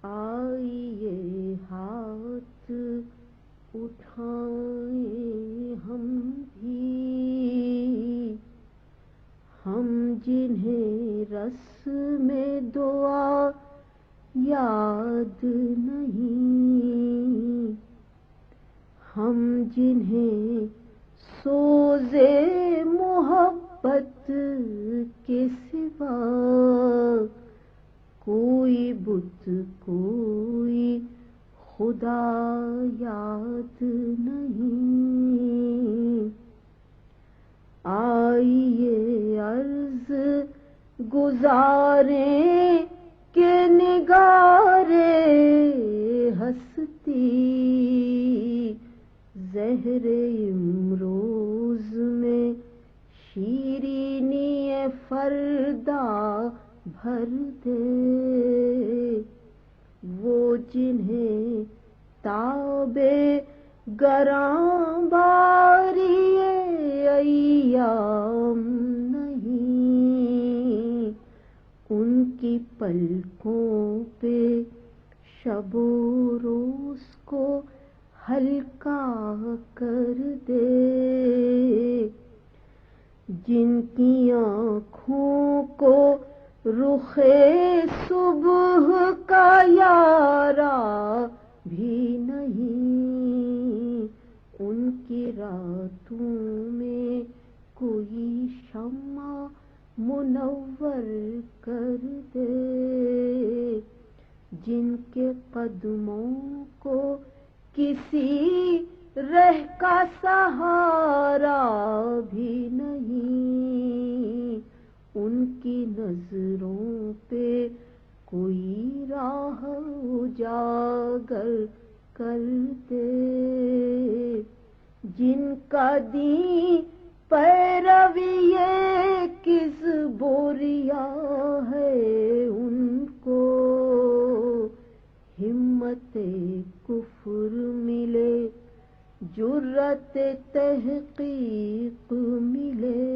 آئیے ہاتھ اٹھائیں ہم بھی، ہم جنہیں رسم دعا یاد نہیں، ہم جنہیں سوز محبت کے سوا کوئی بت کوئی خدا یاد نہیں۔ آئیے عرض گزاریں کہ نگار ہستی زہر امروز میں شیرینی فردا بھر دے، وہ جنہیں تاب گراں باری ایام نہیں، ان کی پلکوں پہ شب و روز کو ہلکا کر دے، جن کی آنکھوں کو رخ صبح کا یارا بھی نہیں، ان کی راتوں میں کوئی شمع منور کر دے، جن کے قدموں کو کسی رہ کا سہارا بھی نہیں، ان کی نظروں پہ کوئی راہ اجاگر کر دے، جن کا دین پیروی کس بوریا ہے، ان کو ہمت کفر ملے جرأت تحقیق ملے،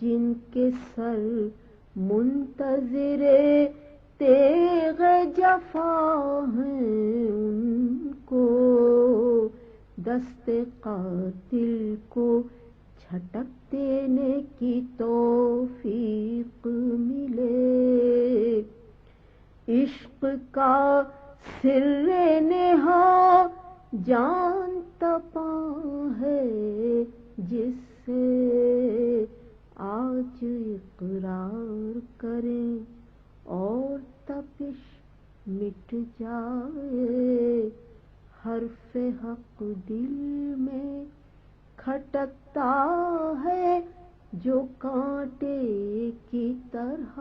جن کے سر منتظر تیغ جفا ہیں، ان کو دست قاتل کو جھٹک دینے کی توفیق ملے، عشق کا سر نہا جان تپاں ہے جس سے آج اقرار کریں اور تپش مٹ جائے، حرف حق دل میں کھٹکتا ہے جو کانٹے کی طرح،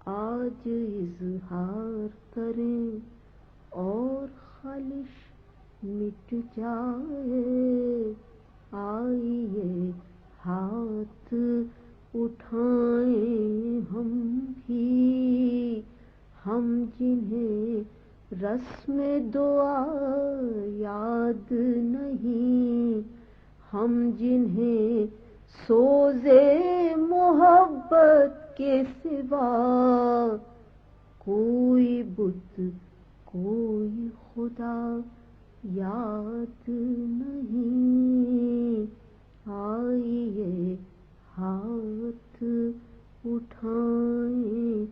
آج اظہار کریں اور خلش مٹ جائے، آئیے ہاتھ اٹھائیں ہم بھی، ہم جنہیں رسم دعا یاد نہیں، ہم جنہیں سوز محبت کے سوا کوئی بت کوئی خدا یاد نہیں، آئیے ہاتھ اٹھائیں